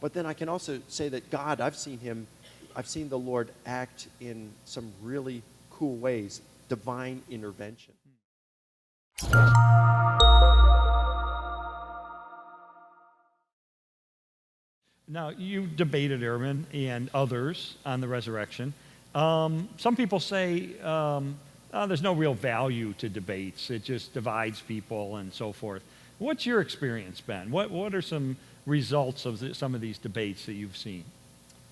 But then I can also say that God, I've seen the Lord act in some really cool ways, divine intervention. Now, you debated, Ehrman, and others on the resurrection. Some people say there's no real value to debates. It just divides people and so forth. What's your experience been? What are some results of some of these debates that you've seen?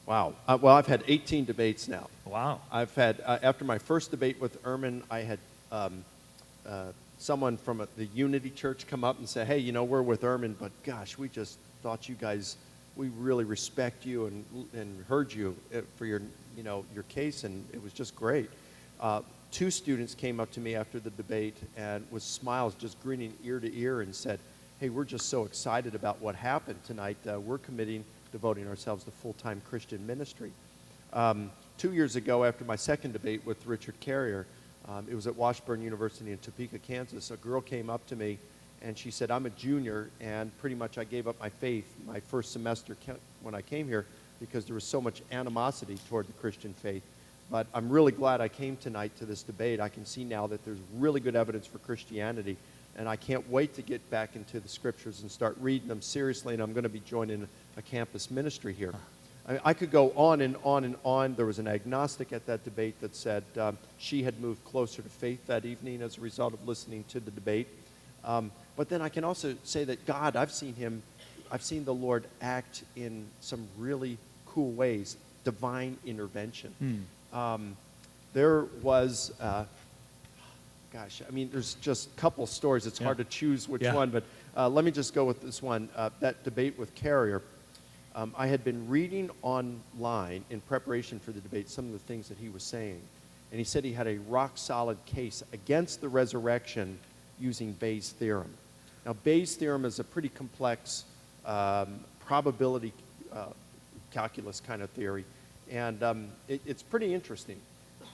Wow. Well, I've had 18 debates now. Wow. I've had, after my first debate with Ehrman, I had someone from the Unity Church come up and say, hey, we're with Ehrman, but gosh, we just thought you guys, we really respect you and heard you for your case, and it was just great. Two students came up to me after the debate and with smiles, just grinning ear to ear, and said, hey, we're just so excited about what happened tonight. We're devoting ourselves to full-time Christian ministry. 2 years ago, after my second debate with Richard Carrier, it was at Washburn University in Topeka, Kansas, a girl came up to me and she said, I'm a junior, and pretty much I gave up my faith my first semester when I came here because there was so much animosity toward the Christian faith. But I'm really glad I came tonight to this debate. I can see now that there's really good evidence for Christianity, and I can't wait to get back into the scriptures and start reading them seriously, and I'm going to be joining a campus ministry here. I could go on and on and on. There was an agnostic at that debate that said she had moved closer to faith that evening as a result of listening to the debate. But then I can also say that God, I've seen the Lord act in some really cool ways, divine intervention. There was, there's just a couple stories. It's hard to choose which one, but let me just go with this one. That debate with Carrier, I had been reading online in preparation for the debate some of the things that he was saying. And he said he had a rock-solid case against the resurrection using Bayes' theorem. Now, Bayes' theorem is a pretty complex probability calculus kind of theory. And it's pretty interesting.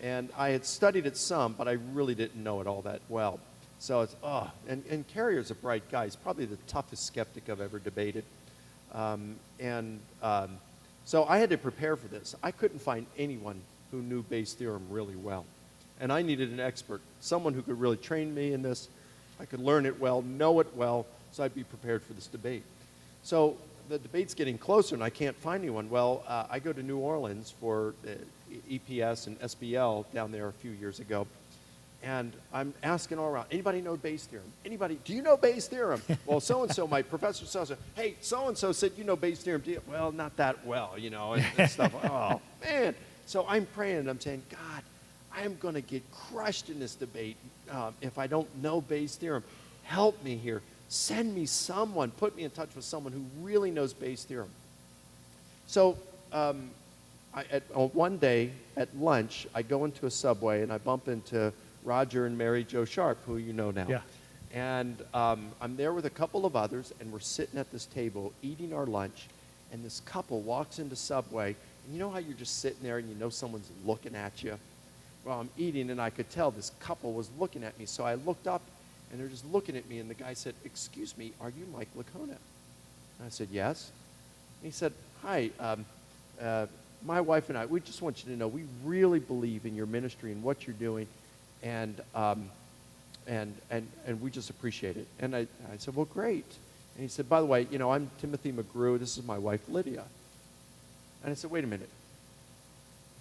And I had studied it some, but I really didn't know it all that well. So it's, and Carrier's a bright guy. He's probably the toughest skeptic I've ever debated. So I had to prepare for this. I couldn't find anyone who knew Bayes' theorem really well. And I needed an expert, someone who could really train me in this. I could learn it well, know it well, so I'd be prepared for this debate. So the debate's getting closer, and I can't find anyone. Well, I go to New Orleans for EPS and SBL down there a few years ago, and I'm asking all around, anybody know Bayes' theorem? Anybody, do you know Bayes' theorem? Well, so-and-so, my professor so-and-so, hey, so-and-so said you know Bayes' theorem. Do you? Well, not that well, and stuff. Oh, man. So I'm praying, and I'm saying, God, I'm going to get crushed in this debate if I don't know Bayes' theorem. Help me here. Send me someone. Put me in touch with someone who really knows Bayes' theorem. So one day at lunch, I go into a Subway, and I bump into Roger and Mary Jo Sharp, who you know now. Yeah. And I'm there with a couple of others, and we're sitting at this table eating our lunch, and this couple walks into Subway, and you know how you're just sitting there and you know someone's looking at you? Well, I'm eating, and I could tell this couple was looking at me, so I looked up, and they're just looking at me, and the guy said, excuse me, are you Mike Lacona? And I said, yes. And he said, hi, my wife and I, we just want you to know we really believe in your ministry and what you're doing, and we just appreciate it. And I said, well, great. And he said, by the way, I'm Timothy McGrew. This is my wife, Lydia. And I said, wait a minute.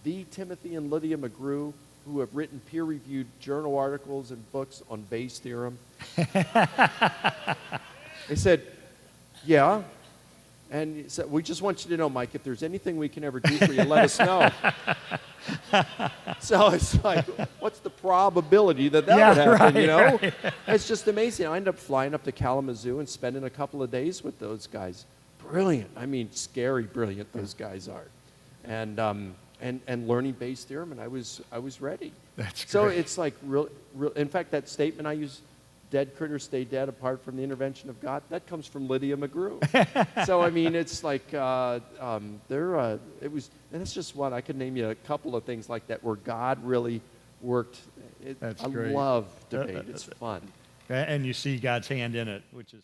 The Timothy and Lydia McGrew, who have written peer-reviewed journal articles and books on Bayes' theorem? He said, yeah. And he said, we just want you to know, Mike, if there's anything we can ever do for you, let us know. So it's like, what's the probability that would happen, Right. It's just amazing. I ended up flying up to Kalamazoo and spending a couple of days with those guys. Brilliant. I mean, scary brilliant those guys are. And learning Bayes' theorem, and I was ready. That's great. So it's like real. In fact, that statement I use, "Dead critters stay dead apart from the intervention of God," that comes from Lydia McGrew. So I mean, it's like it was, and it's just one. I could name you a couple of things like that where God really worked. That's I great. love debate. It's fun. And you see God's hand in it, which is